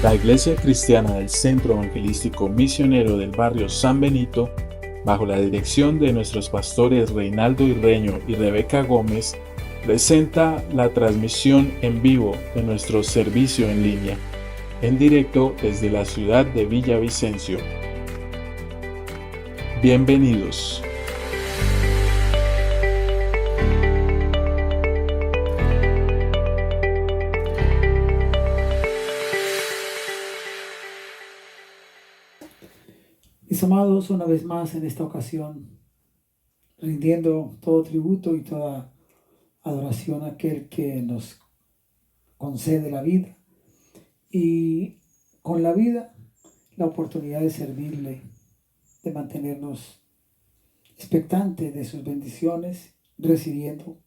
La Iglesia Cristiana del Centro Evangelístico Misionero del barrio San Benito, bajo la dirección de nuestros pastores Reinaldo Irreño y Rebeca Gómez, presenta la transmisión en vivo de nuestro servicio en línea, en directo desde la ciudad de Villavicencio. Bienvenidos. Mis amados, una vez más en esta ocasión, rindiendo todo tributo y toda adoración a aquel que nos concede la vida y con la vida la oportunidad de servirle, de mantenernos expectantes de sus bendiciones, recibiendo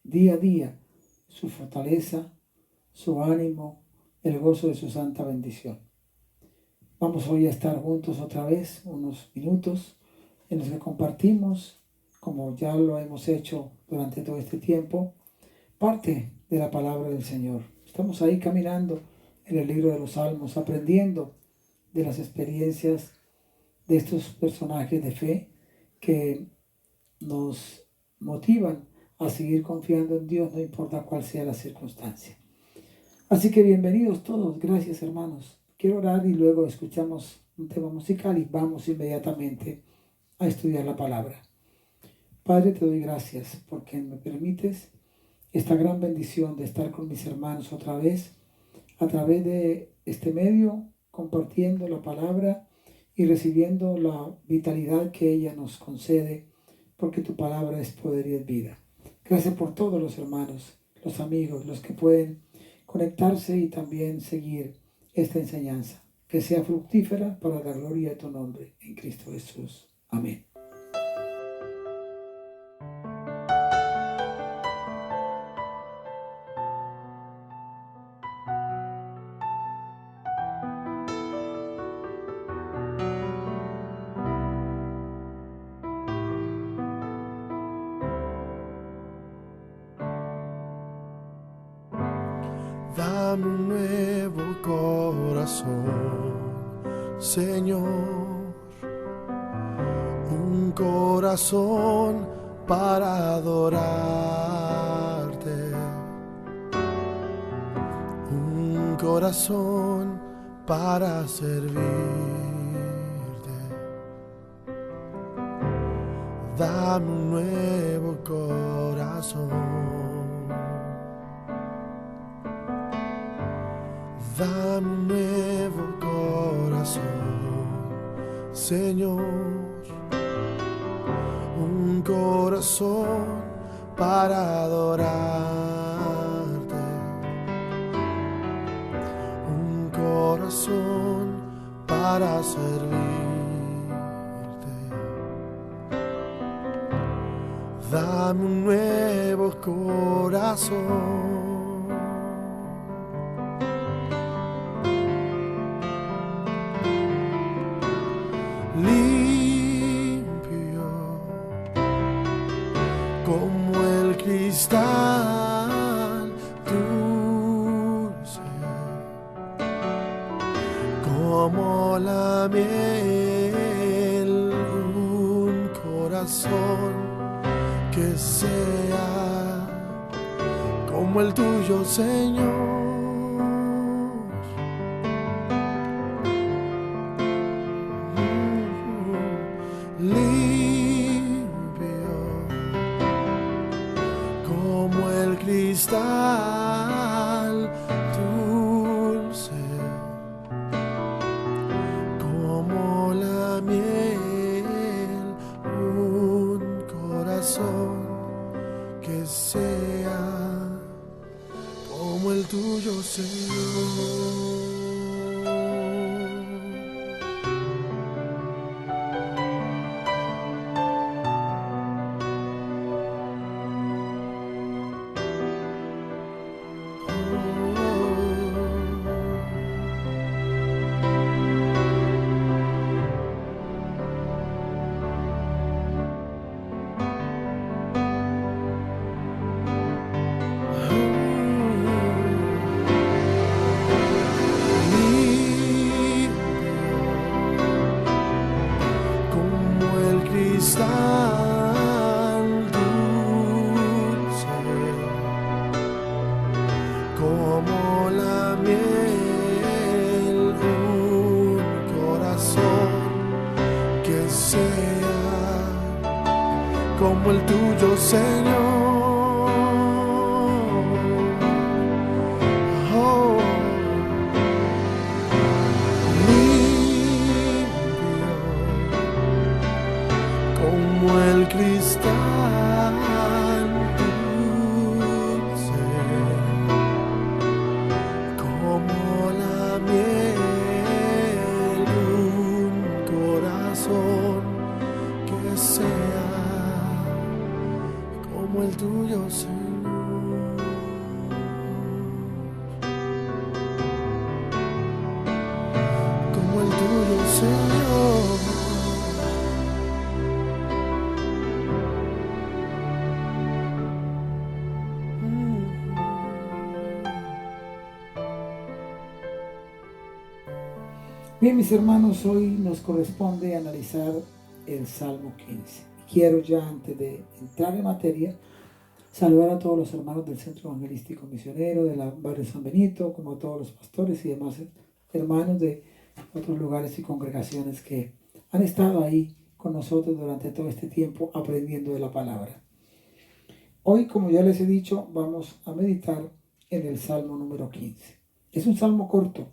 día a día su fortaleza, su ánimo, el gozo de su santa bendición. Vamos hoy a estar juntos otra vez, unos minutos en los que compartimos, como ya lo hemos hecho durante todo este tiempo, parte de la palabra del Señor. Estamos ahí caminando en el libro de los Salmos, aprendiendo de las experiencias de estos personajes de fe que nos motivan a seguir confiando en Dios, no importa cuál sea la circunstancia. Así que bienvenidos todos, gracias hermanos. Quiero orar y luego escuchamos un tema musical y vamos inmediatamente a estudiar la palabra. Padre, te doy gracias porque me permites esta gran bendición de estar con mis hermanos otra vez a través de este medio, compartiendo la palabra y recibiendo la vitalidad que ella nos concede, porque tu palabra es poder y es vida. Gracias por todos los hermanos, los amigos, los que pueden conectarse y también seguir esta enseñanza, que sea fructífera para la gloria de tu nombre, en Cristo Jesús. Amén. Dame un nuevo corazón, Señor, un corazón para adorarte, un corazón para servirte. Dame un nuevo corazón. Dame un nuevo corazón, Señor, un corazón para adorarte, un corazón para servirte. Dame un nuevo corazón. Limpio como el cristal, dulce como la miel, un corazón que sea como el tuyo, Señor. Como el cristal, dulce como la miel, un corazón que sea como el tuyo, Señor. miel un corazón que sea como el tuyo, Señor. Oh, limpio como el cristal, dulce como la miel, un corazón que sea como el tuyo, Señor. Como el tuyo, Señor. Bien, mis hermanos, hoy nos corresponde analizar el Salmo 15. Quiero ya, antes de entrar en materia, saludar a todos los hermanos del Centro Evangelístico Misionero, del barrio San Benito, como a todos los pastores y demás hermanos de otros lugares y congregaciones que han estado ahí con nosotros durante todo este tiempo aprendiendo de la palabra. Hoy, como ya les he dicho, vamos a meditar en el Salmo número 15. Es un salmo corto.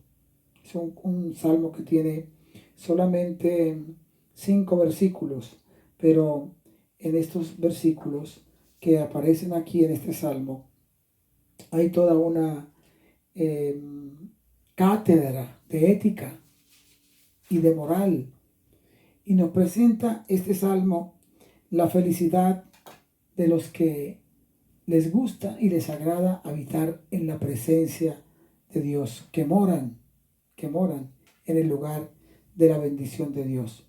Es un salmo que tiene solamente 5 versículos, pero en estos versículos que aparecen aquí en este salmo hay toda una cátedra de ética y de moral. Y nos presenta este salmo la felicidad de los que les gusta y les agrada habitar en la presencia de Dios, que moran en el lugar de la bendición de Dios.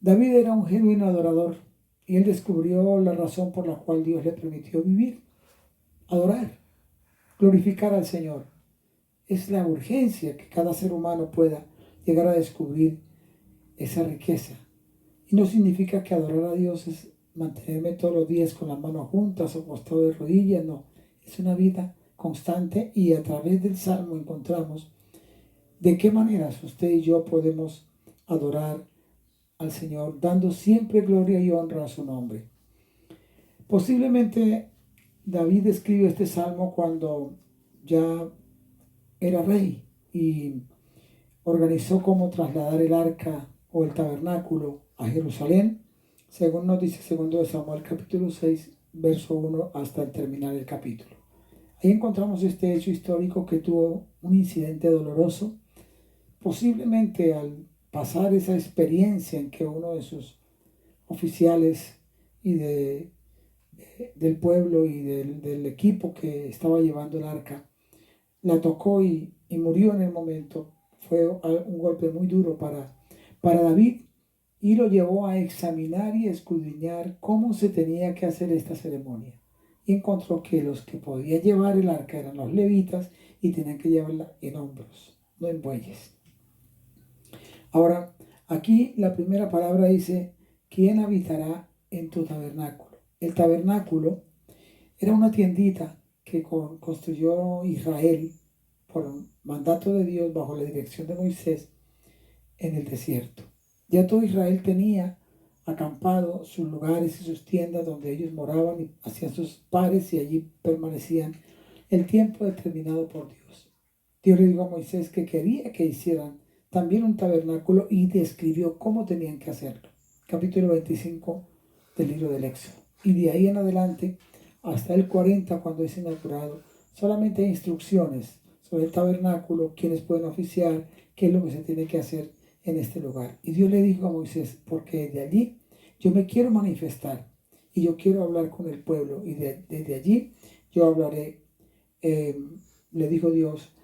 David era un genuino adorador y él descubrió la razón por la cual Dios le permitió vivir, adorar, glorificar al Señor. Es la urgencia que cada ser humano pueda llegar a descubrir esa riqueza. Y no significa que adorar a Dios es mantenerme todos los días con las manos juntas o acostado de rodillas, no. Es una vida constante y a través del Salmo encontramos de qué maneras usted y yo podemos adorar al Señor, dando siempre gloria y honra a su nombre. Posiblemente David escribió este salmo cuando ya era rey y organizó cómo trasladar el arca o el tabernáculo a Jerusalén, según nos dice 2 Samuel capítulo 6, verso 1 hasta el terminar el capítulo. Ahí encontramos este hecho histórico que tuvo un incidente doloroso. Posiblemente al pasar esa experiencia en que uno de sus oficiales y del pueblo y del equipo que estaba llevando el arca la tocó y murió en el momento, fue un golpe muy duro para David y lo llevó a examinar y escudriñar cómo se tenía que hacer esta ceremonia. Y encontró que los que podían llevar el arca eran los levitas y tenían que llevarla en hombros, no en bueyes. Ahora, aquí la primera palabra dice, ¿quién habitará en tu tabernáculo? El tabernáculo era una tiendita que construyó Israel por mandato de Dios bajo la dirección de Moisés en el desierto. Ya todo Israel tenía acampado sus lugares y sus tiendas donde ellos moraban y hacían sus pares y allí permanecían el tiempo determinado por Dios. Dios le dijo a Moisés que quería que hicieran también un tabernáculo y describió cómo tenían que hacerlo. Capítulo 25 del libro del Éxodo. Y de ahí en adelante hasta el 40, cuando es inaugurado, solamente hay instrucciones sobre el tabernáculo, quiénes pueden oficiar, qué es lo que se tiene que hacer en este lugar. Y Dios le dijo a Moisés, porque de allí yo me quiero manifestar y yo quiero hablar con el pueblo y desde allí yo hablaré, le dijo Dios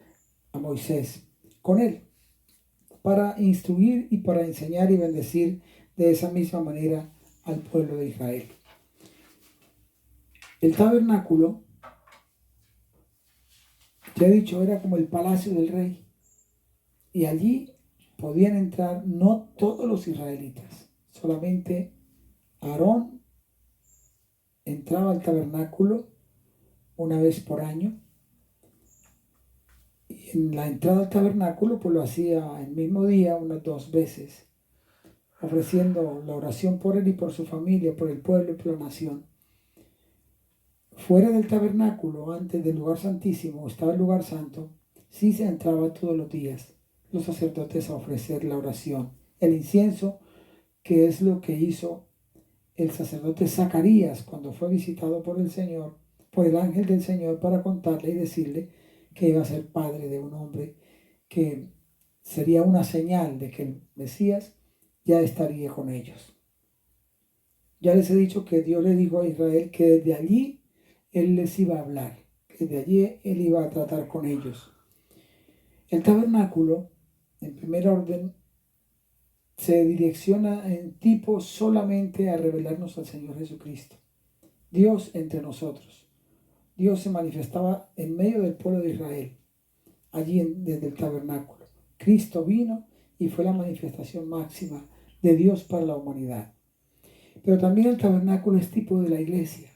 a Moisés, con él, para instruir y para enseñar y bendecir de esa misma manera al pueblo de Israel. El tabernáculo, ya he dicho, era como el palacio del rey. Y allí podían entrar no todos los israelitas, solamente Aarón entraba al tabernáculo una vez por año. Y en la entrada al tabernáculo, pues lo hacía el mismo día unas 2 veces, ofreciendo la oración por él y por su familia, por el pueblo y por la nación. Fuera del tabernáculo, antes del lugar santísimo, estaba el lugar santo, sí se entraba todos los días los sacerdotes a ofrecer la oración, el incienso, que es lo que hizo el sacerdote Zacarías cuando fue visitado por el Señor, por el ángel del Señor, para contarle y decirle que iba a ser padre de un hombre que sería una señal de que el Mesías ya estaría con ellos. Ya les he dicho que Dios le dijo a Israel que desde allí Él les iba a hablar, que desde allí Él iba a tratar con ellos. El tabernáculo, en primer orden, se direcciona en tipo solamente a revelarnos al Señor Jesucristo, Dios entre nosotros. Dios se manifestaba en medio del pueblo de Israel, allí desde el tabernáculo. Cristo vino y fue la manifestación máxima de Dios para la humanidad. Pero también el tabernáculo es tipo de la iglesia,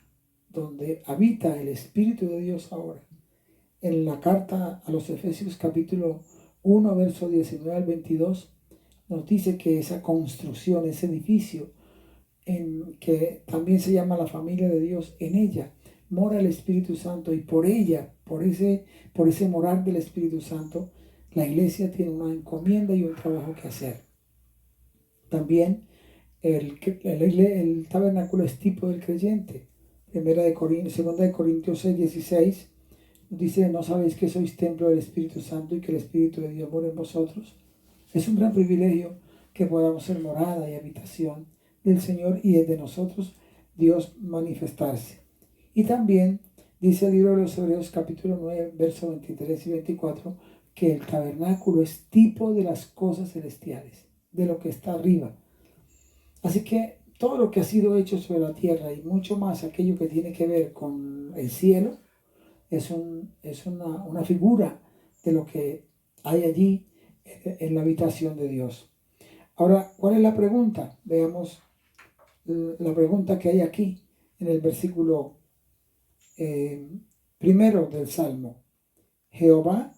donde habita el Espíritu de Dios ahora. En la carta a los Efesios capítulo 1, verso 19 al 22, nos dice que esa construcción, ese edificio, en que también se llama la familia de Dios, en ella mora el Espíritu Santo, y por ella, por ese morar del Espíritu Santo, la iglesia tiene una encomienda y un trabajo que hacer. También el tabernáculo es tipo del creyente. Segunda de Corintios 6, 16 dice: ¿no sabéis que sois templo del Espíritu Santo y que el Espíritu de Dios mora en vosotros? Es un gran privilegio que podamos ser morada y habitación del Señor y es de nosotros Dios manifestarse. Y también dice el libro de los Hebreos capítulo 9, versos 23 y 24, que el tabernáculo es tipo de las cosas celestiales, de lo que está arriba. Así que todo lo que ha sido hecho sobre la tierra y mucho más aquello que tiene que ver con el cielo es una figura de lo que hay allí en la habitación de Dios. Ahora, ¿cuál es la pregunta? Veamos la pregunta que hay aquí en el versículo primero del Salmo. Jehová,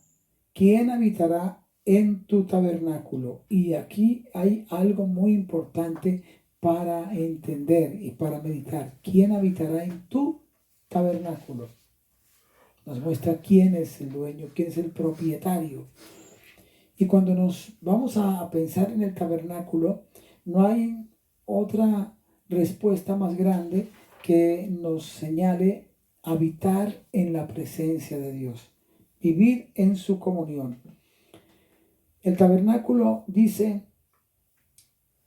¿quién habitará en tu tabernáculo? Y aquí hay algo muy importante para entender y para meditar. ¿Quién habitará en tu tabernáculo? Nos muestra quién es el dueño, quién es el propietario. Y cuando nos vamos a pensar en el tabernáculo, no hay otra respuesta más grande que nos señale habitar en la presencia de Dios, vivir en su comunión. El tabernáculo dice,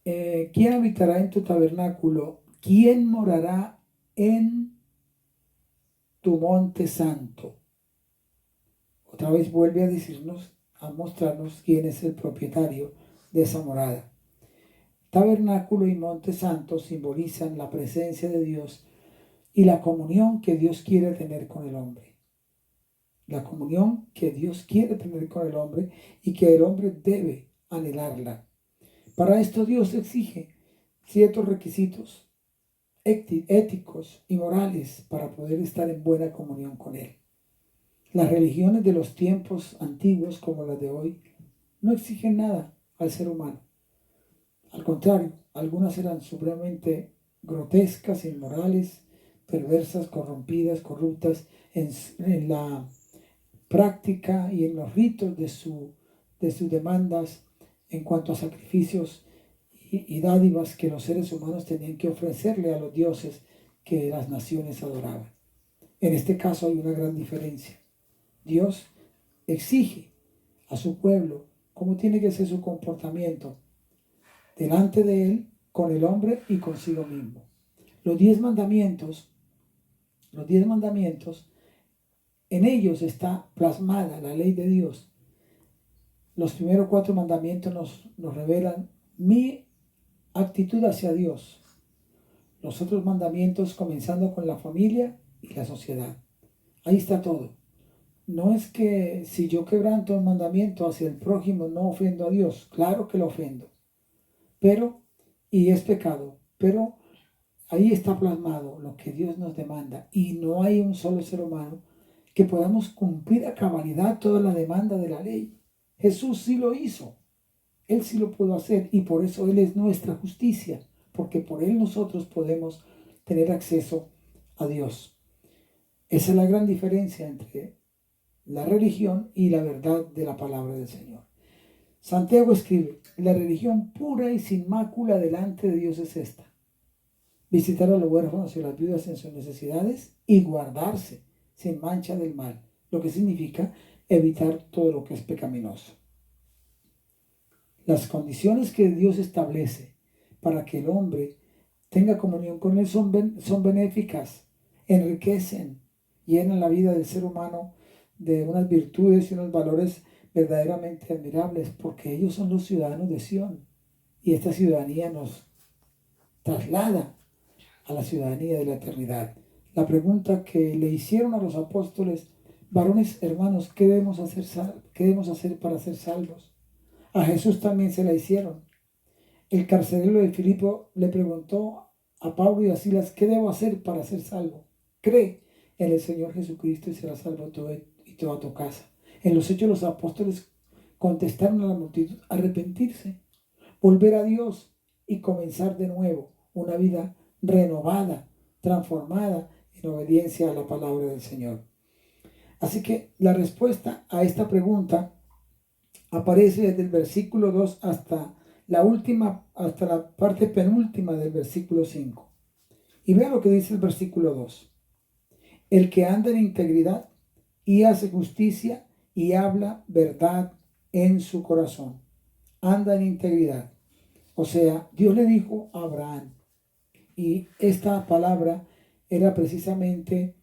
¿quién habitará en tu tabernáculo? ¿Quién morará en tu monte santo? Otra vez vuelve a decirnos, a mostrarnos quién es el propietario de esa morada. Tabernáculo y monte santo simbolizan la presencia de Dios y la comunión que Dios quiere tener con el hombre. La comunión que Dios quiere tener con el hombre y que el hombre debe anhelarla. Para esto Dios exige ciertos requisitos éticos y morales para poder estar en buena comunión con Él. Las religiones de los tiempos antiguos, como las de hoy, no exigen nada al ser humano. Al contrario, algunas eran supremamente grotescas, inmorales, perversas, corrompidas, corruptas en la práctica y en los ritos de sus demandas en cuanto a sacrificios y dádivas que los seres humanos tenían que ofrecerle a los dioses que las naciones adoraban. En este caso hay una gran diferencia. Dios exige a su pueblo cómo tiene que ser su comportamiento delante de Él, con el hombre y consigo mismo. Los 10 mandamientos, en ellos está plasmada la ley de Dios. Los primeros 4 mandamientos nos revelan mi actitud hacia Dios. Los otros mandamientos comenzando con la familia y la sociedad. Ahí está todo. No es que si yo quebranto un mandamiento hacia el prójimo no ofendo a Dios. Claro que lo ofendo. Y es pecado. Pero ahí está plasmado lo que Dios nos demanda. Y no hay un solo ser humano que podamos cumplir a cabalidad toda la demanda de la ley. Jesús sí lo hizo. Él sí lo pudo hacer y por eso Él es nuestra justicia, porque por Él nosotros podemos tener acceso a Dios. Esa es la gran diferencia entre la religión y la verdad de la palabra del Señor. Santiago escribe: la religión pura y sin mácula delante de Dios es esta: visitar a los huérfanos y a las viudas en sus necesidades y guardarse sin mancha del mal, lo que significa evitar todo lo que es pecaminoso. Las condiciones que Dios establece para que el hombre tenga comunión con Él son benéficas, enriquecen, llenan la vida del ser humano de unas virtudes y unos valores verdaderamente admirables, porque ellos son los ciudadanos de Sión y esta ciudadanía nos traslada a la ciudadanía de la eternidad. La pregunta que le hicieron a los apóstoles: varones hermanos, ¿qué debemos hacer para ser salvos? A Jesús también se la hicieron. El carcelero de Filipo le preguntó a Pablo y a Silas: ¿qué debo hacer para ser salvo? Cree en el Señor Jesucristo y serás salvo tú y toda tu casa. En los Hechos los apóstoles contestaron a la multitud: arrepentirse, volver a Dios y comenzar de nuevo una vida renovada, transformada en obediencia a la palabra del Señor. Así que la respuesta a esta pregunta aparece desde el versículo 2 hasta la parte penúltima del versículo 5. Y vean lo que dice el versículo 2. El que anda en integridad y hace justicia y habla verdad en su corazón. Anda en integridad. O sea, Dios le dijo a Abraham, y esta palabra era precisamente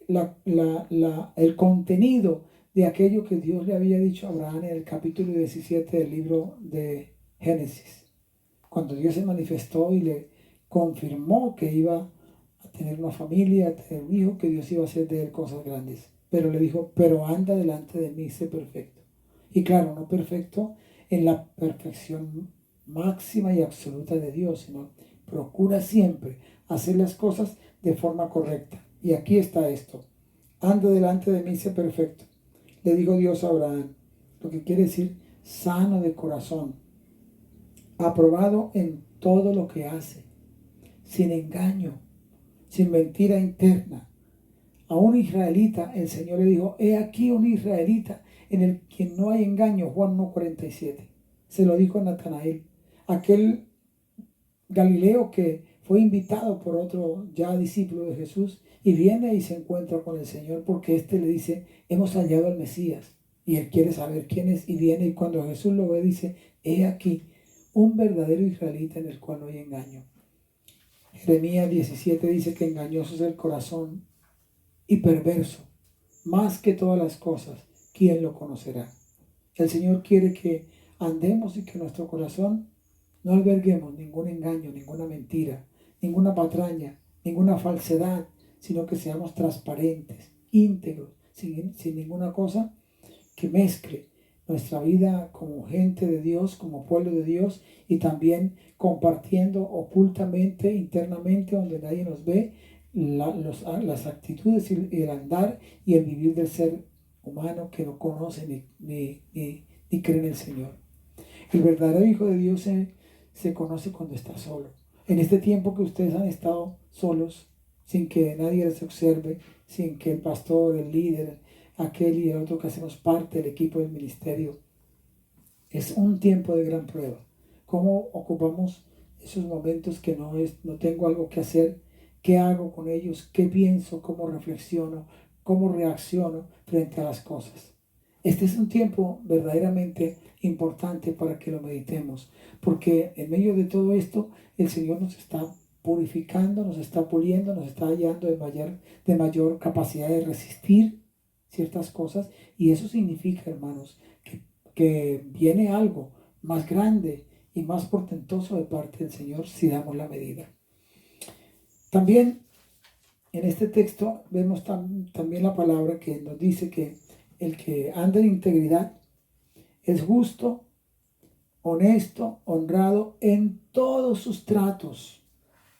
el contenido de aquello que Dios le había dicho a Abraham en el capítulo 17 del libro de Génesis, cuando Dios se manifestó y le confirmó que iba a tener una familia, a tener un hijo, que Dios iba a hacer de él cosas grandes. Pero le dijo: pero anda delante de mí, sé perfecto. Y claro, no perfecto en la perfección máxima y absoluta de Dios, sino procura siempre hacer las cosas de forma correcta. Y aquí está esto: anda delante de mí, sé perfecto. Le dijo Dios a Abraham, lo que quiere decir sano de corazón, aprobado en todo lo que hace, sin engaño, sin mentira interna. A un israelita el Señor le dijo: he aquí un israelita en el que no hay engaño. Juan 1:47. Se lo dijo a Natanael, aquel Galileo que fue invitado por otro ya discípulo de Jesús, y viene y se encuentra con el Señor porque éste le dice: hemos hallado al Mesías. Y él quiere saber quién es y viene, y cuando Jesús lo ve dice: he aquí un verdadero israelita en el cual no hay engaño. Jeremías 17 dice que engañoso es el corazón y perverso, más que todas las cosas, ¿quién lo conocerá? El Señor quiere que andemos y que nuestro corazón no alberguemos ningún engaño, ninguna mentira, ninguna patraña, ninguna falsedad, sino que seamos transparentes, íntegros, sin ninguna cosa que mezcle nuestra vida como gente de Dios, como pueblo de Dios, y también compartiendo ocultamente, internamente, donde nadie nos ve, las actitudes y el andar y el vivir del ser humano que no conoce ni cree en el Señor. El verdadero Hijo de Dios se conoce cuando está solo. En este tiempo que ustedes han estado solos, sin que nadie les observe, sin que el pastor, el líder, aquel y el otro que hacemos parte del equipo del ministerio, es un tiempo de gran prueba. ¿Cómo ocupamos esos momentos que no tengo algo que hacer? ¿Qué hago con ellos? ¿Qué pienso? ¿Cómo reflexiono? ¿Cómo reacciono frente a las cosas? Este es un tiempo verdaderamente importante para que lo meditemos, porque en medio de todo esto el Señor nos está purificando, nos está puliendo, nos está hallando de mayor capacidad de resistir ciertas cosas, y eso significa, hermanos, que viene algo más grande y más portentoso de parte del Señor si damos la medida. También en este texto vemos también la palabra que nos dice que el que anda en integridad es justo, honesto, honrado en todos sus tratos,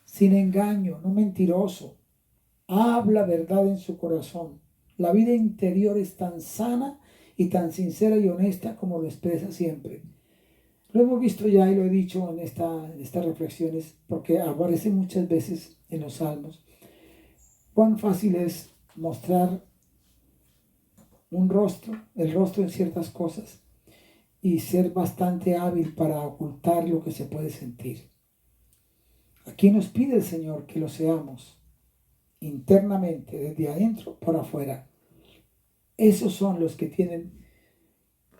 sin engaño, no mentiroso, habla verdad en su corazón, La vida interior es tan sana y tan sincera y honesta como lo expresa siempre. Lo hemos visto ya y lo he dicho en estas reflexiones, porque aparece muchas veces en los salmos. Cuán fácil es mostrar el rostro en ciertas cosas, y ser bastante hábil para ocultar lo que se puede sentir. Aquí nos pide el Señor que lo seamos internamente, desde adentro para afuera. Esos son los que tienen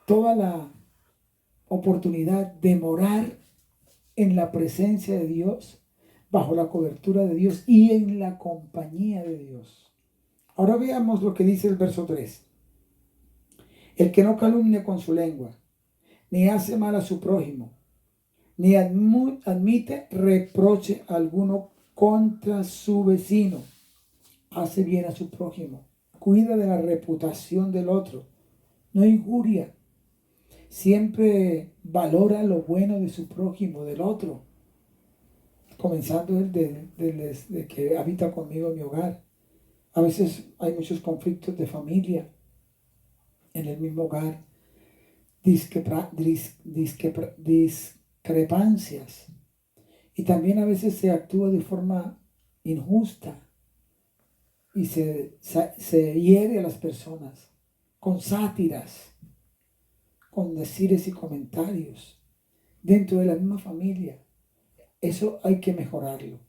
toda la oportunidad de morar en la presencia de Dios, bajo la cobertura de Dios y en la compañía de Dios. Ahora veamos lo que dice el verso 3. El que no calumnia con su lengua, ni hace mal a su prójimo, ni admite reproche alguno contra su vecino, hace bien a su prójimo, cuida de la reputación del otro, no injuria, siempre valora lo bueno de su prójimo, del otro, comenzando desde que habita conmigo en mi hogar. A veces hay muchos conflictos de familia en el mismo hogar, discrepancias, y también a veces se actúa de forma injusta y se hiere a las personas con sátiras, con decires y comentarios dentro de la misma familia. Eso hay que mejorarlo.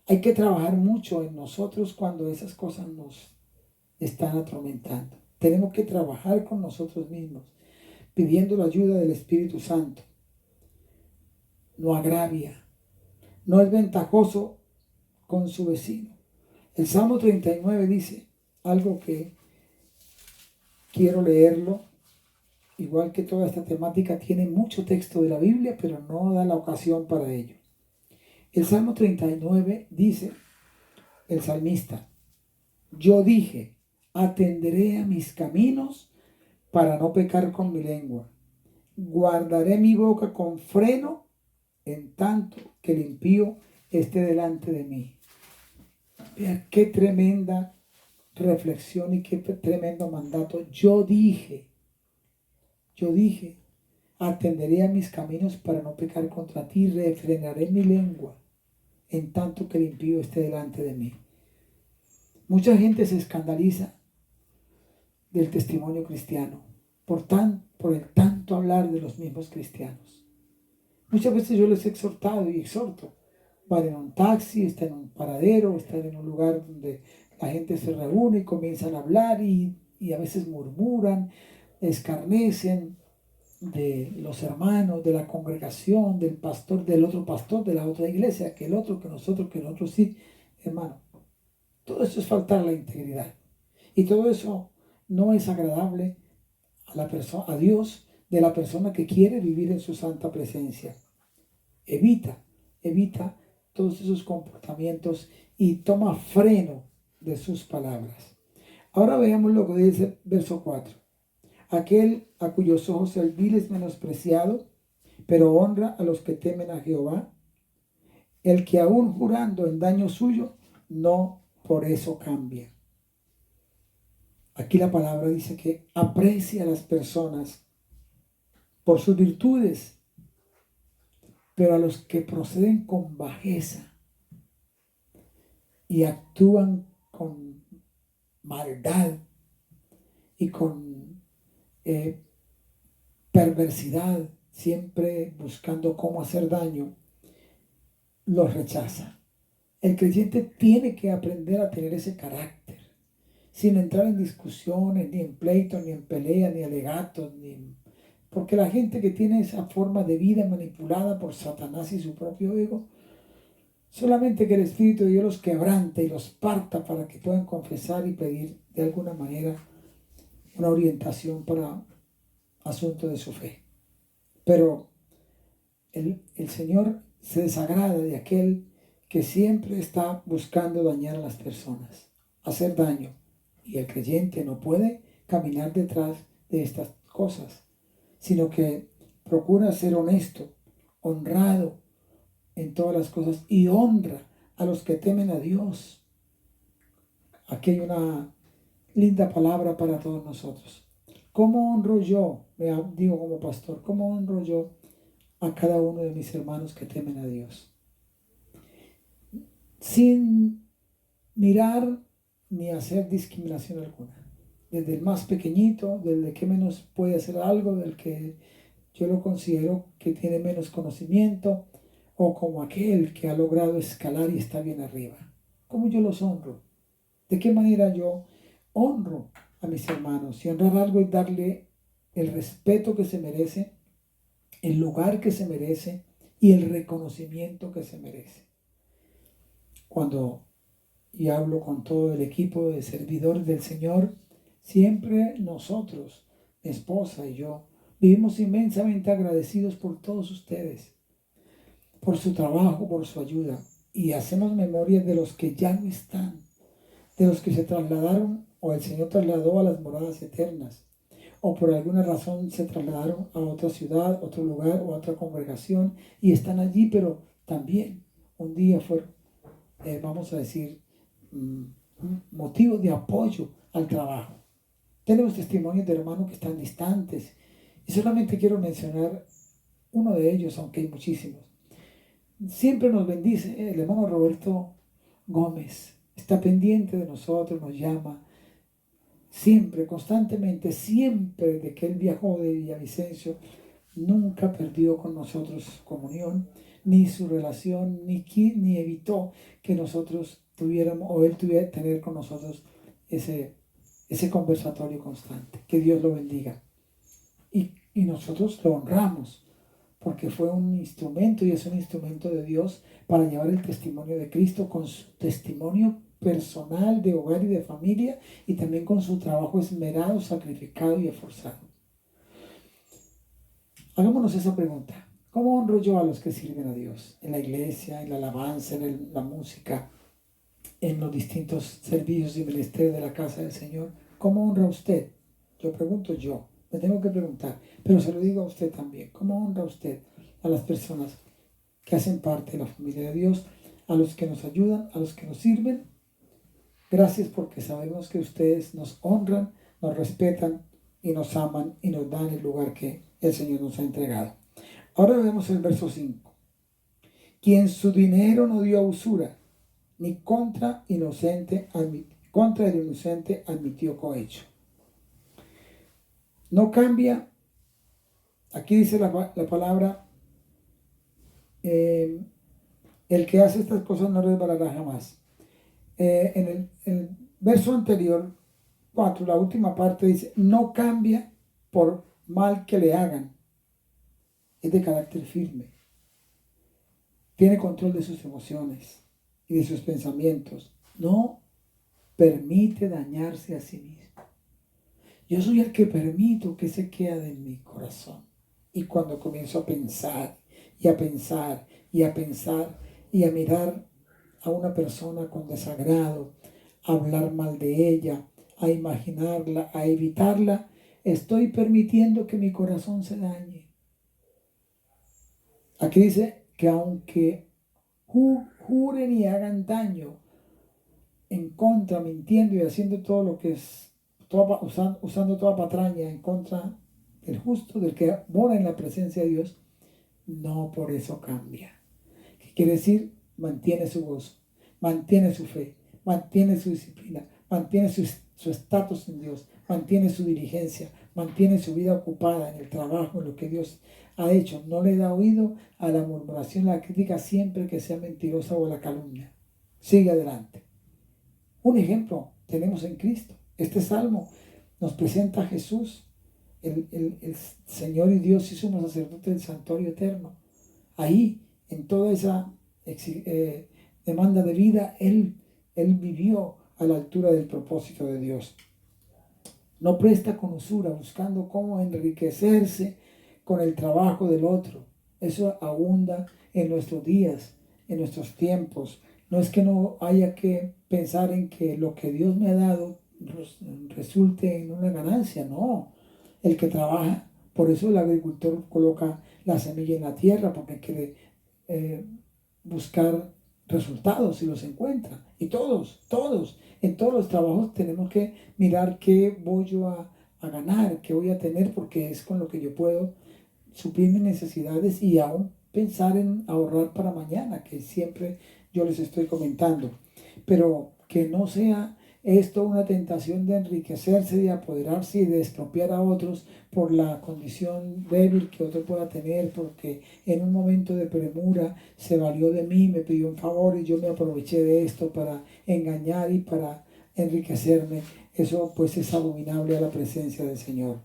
Hay que trabajar mucho en nosotros cuando esas cosas nos están atormentando. Tenemos que trabajar con nosotros mismos, pidiendo la ayuda del Espíritu Santo. No agravia, no es ventajoso con su vecino. El Salmo 39 dice algo que quiero leerlo, igual que toda esta temática tiene mucho texto de la Biblia, pero no da la ocasión para ello. El Salmo 39 dice, el salmista, yo dije, atenderé a mis caminos para no pecar con mi lengua. Guardaré mi boca con freno en tanto que el impío esté delante de mí. Vea qué tremenda reflexión y qué tremendo mandato. Yo dije, atenderé a mis caminos para no pecar contra ti, refrenaré mi lengua en tanto que el impío esté delante de mí. Mucha gente se escandaliza del testimonio cristiano por el tanto hablar de los mismos cristianos. Muchas veces yo les he exhortado y exhorto, van en un taxi, están en un paradero, están en un lugar donde la gente se reúne y comienzan a hablar y a veces murmuran, escarnecen de los hermanos, de la congregación, del pastor, del otro pastor, de la otra iglesia, que nosotros sí, hermano. Todo eso es faltar la integridad. Y todo eso no es agradable a Dios, de la persona que quiere vivir en su santa presencia. Evita todos esos comportamientos y toma freno de sus palabras. Ahora veamos lo que dice verso 4. Aquel a cuyos ojos el vil es menospreciado, pero honra a los que temen a Jehová. El que aún jurando en daño suyo, no por eso cambia. Aquí la palabra dice que aprecia a las personas por sus virtudes, pero a los que proceden con bajeza y actúan con maldad y con perversidad, siempre buscando cómo hacer daño, los rechaza. El creyente tiene que aprender a tener ese carácter, sin entrar en discusiones, ni en pleitos, ni en peleas, ni alegatos, porque la gente que tiene esa forma de vida manipulada por Satanás y su propio ego, solamente que el Espíritu de Dios los quebrante y los parta para que puedan confesar y pedir de alguna manera una orientación para asunto de su fe. Pero el Señor se desagrada de aquel que siempre está buscando dañar a las personas, hacer daño. Y el creyente no puede caminar detrás de estas cosas, sino que procura ser honesto, honrado en todas las cosas y honra a los que temen a Dios. Aquí hay linda palabra para todos nosotros. ¿Cómo honro yo, digo como pastor, cómo honro yo a cada uno de mis hermanos que temen a Dios? Sin mirar ni hacer discriminación alguna. Desde el más pequeñito, desde el que menos puede hacer algo, del que yo lo considero que tiene menos conocimiento, o como aquel que ha logrado escalar y está bien arriba. ¿Cómo yo los honro? ¿De qué manera yo honro a mis hermanos? Y honrar algo es darle el respeto que se merece, el lugar que se merece y el reconocimiento que se merece. Cuando y hablo con todo el equipo de servidores del Señor, siempre nosotros, mi esposa y yo, vivimos inmensamente agradecidos por todos ustedes, por su trabajo, por su ayuda, y hacemos memoria de los que ya no están, de los que se trasladaron o el Señor trasladó a las moradas eternas, o por alguna razón se trasladaron a otra ciudad, otro lugar o otra congregación y están allí, pero también un día fueron, vamos a decir, motivo de apoyo al trabajo. Tenemos testimonios de hermanos que están distantes y solamente quiero mencionar uno de ellos, aunque hay muchísimos. Siempre nos bendice el hermano Roberto Gómez, está pendiente de nosotros, nos llama siempre, constantemente, siempre de que él viajó de Villavicencio, nunca perdió con nosotros comunión, ni su relación, ni evitó que nosotros tuviéramos, o él tuviera que tener con nosotros ese conversatorio constante. Que Dios lo bendiga. Y nosotros lo honramos, porque fue un instrumento y es un instrumento de Dios para llevar el testimonio de Cristo con su testimonio personal de hogar y de familia, y también con su trabajo esmerado, sacrificado y esforzado. Hagámonos esa pregunta. ¿Cómo honro yo a los que sirven a Dios? En la iglesia, en la alabanza, en la música, en los distintos servicios y ministerios de la casa del Señor. ¿Cómo honra usted? Yo pregunto yo, me tengo que preguntar, pero se lo digo a usted también. ¿Cómo honra usted a las personas que hacen parte de la familia de Dios, a los que nos ayudan, a los que nos sirven? Gracias, porque sabemos que ustedes nos honran, nos respetan y nos aman y nos dan el lugar que el Señor nos ha entregado. Ahora vemos el verso 5. Quien su dinero no dio a usura, ni contra el inocente admitió cohecho. No cambia, aquí dice la palabra, el que hace estas cosas no resbalará jamás. En el verso anterior, 4, la última parte dice, no cambia por mal que le hagan. Es de carácter firme. Tiene control de sus emociones y de sus pensamientos. No permite dañarse a sí mismo. Yo soy el que permito que se quede en mi corazón. Y cuando comienzo a pensar y a pensar y a pensar y a mirar a una persona con desagrado, a hablar mal de ella, a imaginarla, a evitarla, estoy permitiendo que mi corazón se dañe. Aquí dice que aunque juren y hagan daño en contra, mintiendo y haciendo todo lo que es, usando toda patraña en contra del justo, del que mora en la presencia de Dios, no por eso cambia. ¿Qué quiere decir? Mantiene su gozo, mantiene su fe, mantiene su disciplina, mantiene su estatus en Dios, mantiene su diligencia, mantiene su vida ocupada en el trabajo, en lo que Dios ha hecho. No le da oído a la murmuración, a la crítica, siempre que sea mentirosa o a la calumnia. Sigue adelante. Un ejemplo tenemos en Cristo. Este salmo nos presenta a Jesús, el Señor y Dios y sumo sacerdote del santuario eterno. Ahí, en toda esa demanda de vida, Él vivió a la altura del propósito de Dios. No presta con usura, buscando cómo enriquecerse con el trabajo del otro. Eso abunda en nuestros días, en nuestros tiempos. No es que no haya que pensar en que lo que Dios me ha dado resulte en una ganancia, no. El que trabaja, por eso el agricultor coloca la semilla en la tierra, porque quiere buscar resultados y los encuentra. Y en todos los trabajos tenemos que mirar qué voy yo a ganar, qué voy a tener, porque es con lo que yo puedo suplir mis necesidades y aún pensar en ahorrar para mañana, que siempre yo les estoy comentando. Pero que no sea esto una tentación de enriquecerse, de apoderarse y de expropiar a otros por la condición débil que otro pueda tener, porque en un momento de premura se valió de mí, me pidió un favor y yo me aproveché de esto para engañar y para enriquecerme. Eso pues es abominable a la presencia del Señor.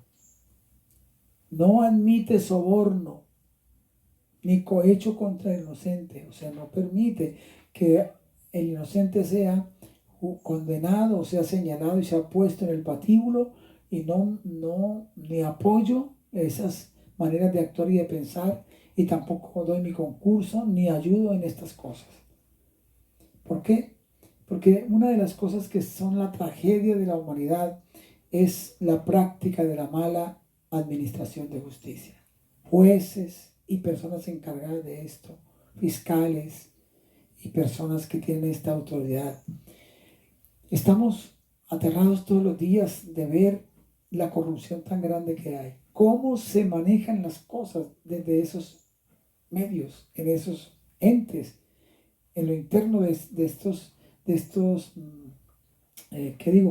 No admite soborno ni cohecho contra el inocente, o sea, no permite que el inocente sea condenado, o sea señalado y sea puesto en el patíbulo, y ni apoyo esas maneras de actuar y de pensar, y tampoco doy mi concurso ni ayudo en estas cosas. ¿Por qué? Porque una de las cosas que son la tragedia de la humanidad es la práctica de la mala administración de justicia. Jueces y personas encargadas de esto, fiscales y personas que tienen esta autoridad. Estamos aterrados todos los días de ver la corrupción tan grande que hay. Cómo se manejan las cosas desde esos medios, en esos entes, en lo interno de estos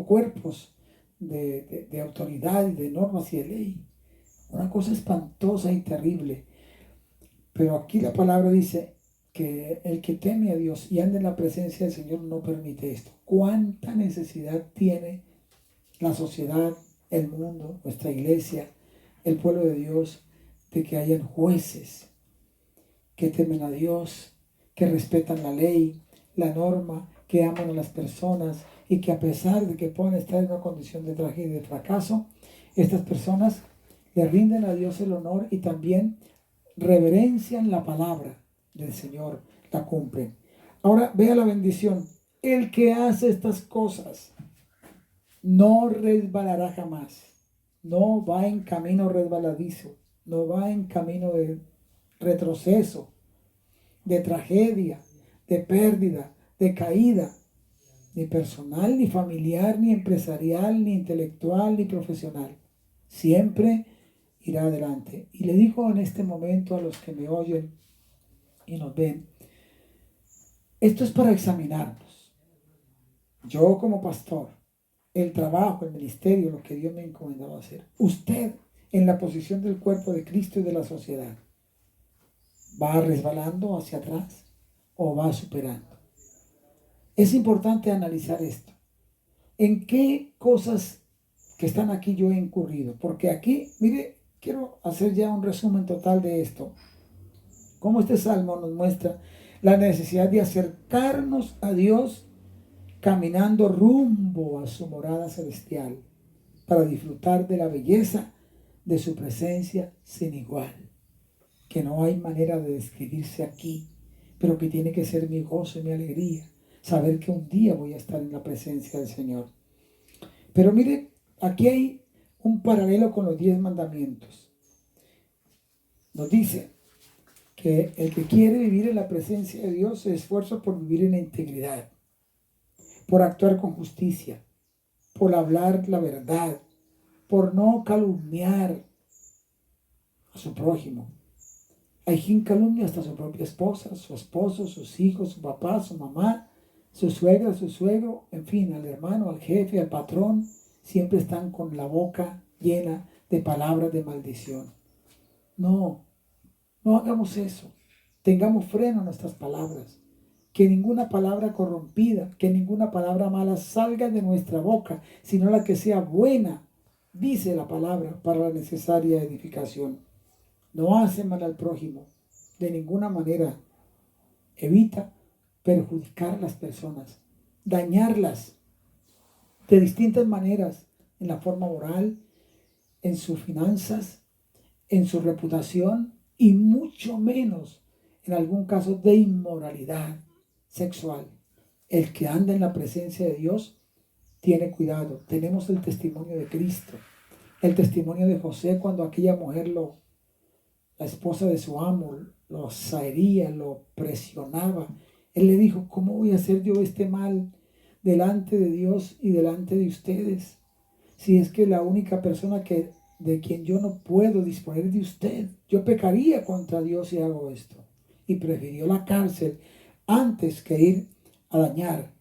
cuerpos de autoridad y de normas y de ley. Una cosa espantosa y terrible. Pero aquí la palabra dice que el que teme a Dios y anda en la presencia del Señor no permite esto. ¿Cuánta necesidad tiene la sociedad, el mundo, nuestra iglesia, el pueblo de Dios, de que hayan jueces que temen a Dios, que respetan la ley, la norma, que aman a las personas y que a pesar de que puedan estar en una condición de tragedia y de fracaso, estas personas le rinden a Dios el honor y también reverencian la palabra del Señor, la cumplen. Ahora vea la bendición. El que hace estas cosas no resbalará jamás. No va en camino resbaladizo. No va en camino de retroceso, de tragedia, de pérdida, de caída, ni personal, ni familiar, ni empresarial, ni intelectual, ni profesional. Siempre irá adelante. Y le digo en este momento a los que me oyen y nos ven, esto es para examinarnos. Yo como pastor, el trabajo, el ministerio, lo que Dios me ha encomendado a hacer. Usted, en la posición del cuerpo de Cristo y de la sociedad, ¿va resbalando hacia atrás o va superando? Es importante analizar esto. ¿En qué cosas que están aquí yo he incurrido? Porque aquí, mire, quiero hacer ya un resumen total de esto. Cómo este salmo nos muestra la necesidad de acercarnos a Dios caminando rumbo a su morada celestial para disfrutar de la belleza de su presencia sin igual, que no hay manera de describirse aquí, pero que tiene que ser mi gozo y mi alegría, saber que un día voy a estar en la presencia del Señor. Pero mire, aquí hay un paralelo con los 10 mandamientos. Nos dice que el que quiere vivir en la presencia de Dios se esfuerza por vivir en la integridad, por actuar con justicia, por hablar la verdad, por no calumniar a su prójimo. Hay quien calumnia hasta su propia esposa, su esposo, sus hijos, su papá, su mamá, su suegra, su suegro, en fin, al hermano, al jefe, al patrón. Siempre están con la boca llena de palabras de maldición. No hagamos eso. Tengamos freno a nuestras palabras. Que ninguna palabra corrompida, que ninguna palabra mala salga de nuestra boca, sino la que sea buena, dice la palabra, para la necesaria edificación. No hace mal al prójimo, de ninguna manera. Evita perjudicar a las personas, dañarlas de distintas maneras, en la forma moral, en sus finanzas, en su reputación y mucho menos en algún caso de inmoralidad sexual. El que anda en la presencia de Dios tiene cuidado. Tenemos el testimonio de Cristo, el testimonio de José cuando aquella mujer la esposa de su amo, lo asaería, lo presionaba Él le dijo, ¿cómo voy a hacer yo este mal delante de Dios y delante de ustedes? Si es que la única persona de quien yo no puedo disponer de usted, yo pecaría contra Dios si hago esto. Y prefirió la cárcel antes que ir a dañar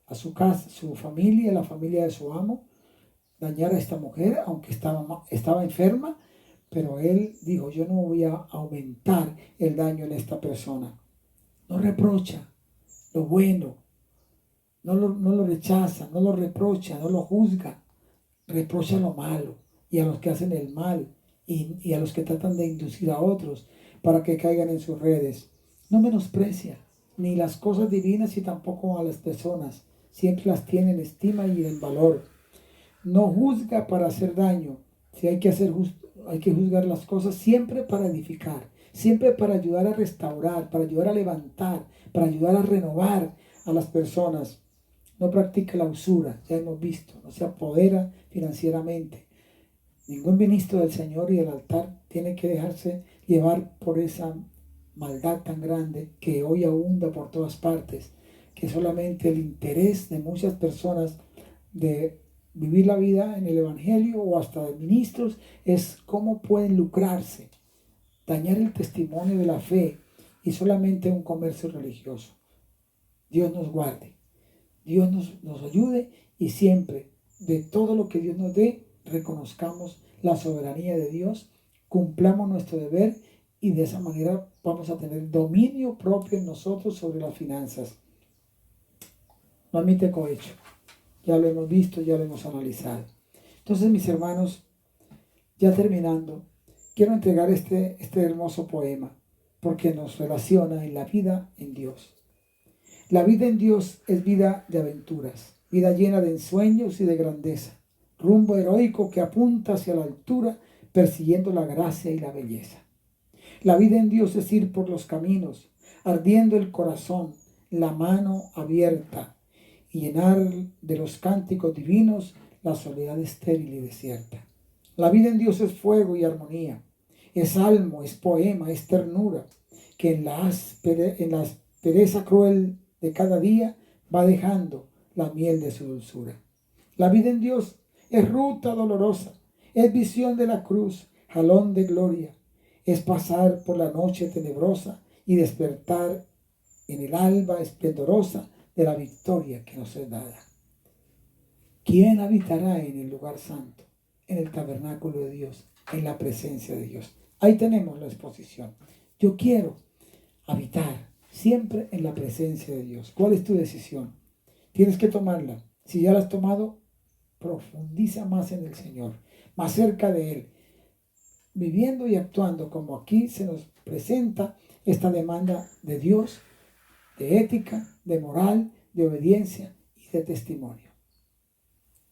a su casa, su familia, la familia de su amo, dañar a esta mujer, aunque estaba enferma, pero él dijo, yo no voy a aumentar el daño en esta persona. No reprocha lo bueno, no lo rechaza, no lo reprocha, no lo juzga, reprocha lo malo y a los que hacen el mal y a los que tratan de inducir a otros para que caigan en sus redes. No menosprecia ni las cosas divinas y tampoco a las personas. Siempre las tiene en estima y en valor. No juzga para hacer daño. Si hay que hay que juzgar las cosas siempre para edificar, siempre para ayudar a restaurar, para ayudar a levantar, para ayudar a renovar a las personas. No practica la usura, ya hemos visto, no se apodera financieramente. Ningún ministro del Señor y del altar tiene que dejarse llevar por esa maldad tan grande que hoy abunda por todas partes, que solamente el interés de muchas personas de vivir la vida en el Evangelio o hasta de ministros es cómo pueden lucrarse, dañar el testimonio de la fe y solamente un comercio religioso. Dios nos guarde, Dios nos ayude y siempre de todo lo que Dios nos dé reconozcamos la soberanía de Dios, cumplamos nuestro deber y de esa manera vamos a tener dominio propio en nosotros sobre las finanzas. No admite cohecho. Ya lo hemos visto, ya lo hemos analizado. Entonces, mis hermanos, ya terminando, quiero entregar este hermoso poema porque nos relaciona en la vida en Dios. La vida en Dios es vida de aventuras, vida llena de ensueños y de grandeza, rumbo heroico que apunta hacia la altura, persiguiendo la gracia y la belleza. La vida en Dios es ir por los caminos, ardiendo el corazón, la mano abierta, y llenar de los cánticos divinos la soledad estéril y desierta. La vida en Dios es fuego y armonía, es salmo, es poema, es ternura, que en la aspereza cruel de cada día va dejando la miel de su dulzura. La vida en Dios es ruta dolorosa, es visión de la cruz, jalón de gloria, es pasar por la noche tenebrosa y despertar en el alba esplendorosa de la victoria que nos es dada. ¿Quién habitará en el lugar santo, en el tabernáculo de Dios, en la presencia de Dios? Ahí tenemos la exposición. Yo quiero habitar siempre en la presencia de Dios. ¿Cuál es tu decisión? Tienes que tomarla. Si ya la has tomado, profundiza más en el Señor, más cerca de Él, viviendo y actuando como aquí se nos presenta esta demanda de Dios, de ética, de moral, de obediencia y de testimonio.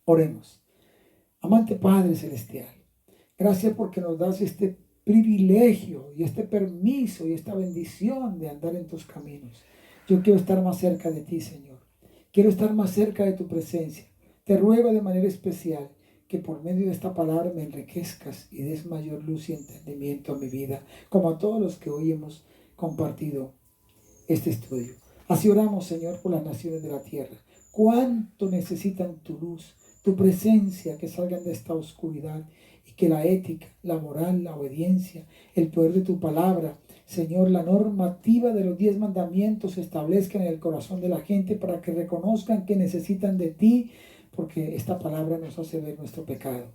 Oremos. Amante Padre Celestial, gracias porque nos das este privilegio y este permiso y esta bendición de andar en tus caminos. Yo quiero estar más cerca de ti, Señor. Quiero estar más cerca de tu presencia. Te ruego de manera especial que por medio de esta palabra me enriquezcas y des mayor luz y entendimiento a mi vida, como a todos los que hoy hemos compartido este estudio. Así oramos, Señor, por las naciones de la tierra. Cuánto necesitan tu luz, tu presencia, que salgan de esta oscuridad y que la ética, la moral, la obediencia, el poder de tu palabra, Señor, la normativa de los 10 mandamientos se establezcan en el corazón de la gente para que reconozcan que necesitan de ti, porque esta palabra nos hace ver nuestro pecado.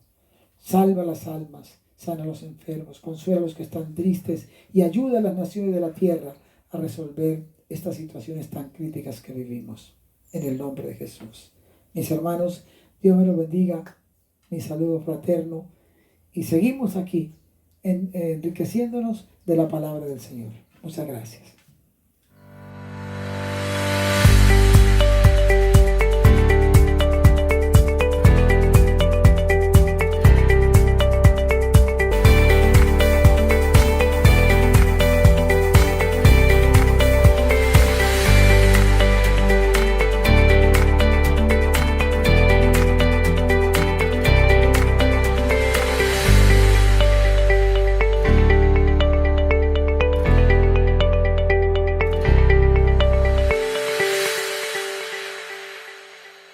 Salva las almas, sana a los enfermos, consuela a los que están tristes y ayuda a las naciones de la tierra a resolver estas situaciones tan críticas que vivimos. En el nombre de Jesús. Mis hermanos, Dios me los bendiga. Mi saludo fraterno. Y seguimos aquí enriqueciéndonos de la palabra del Señor. Muchas gracias.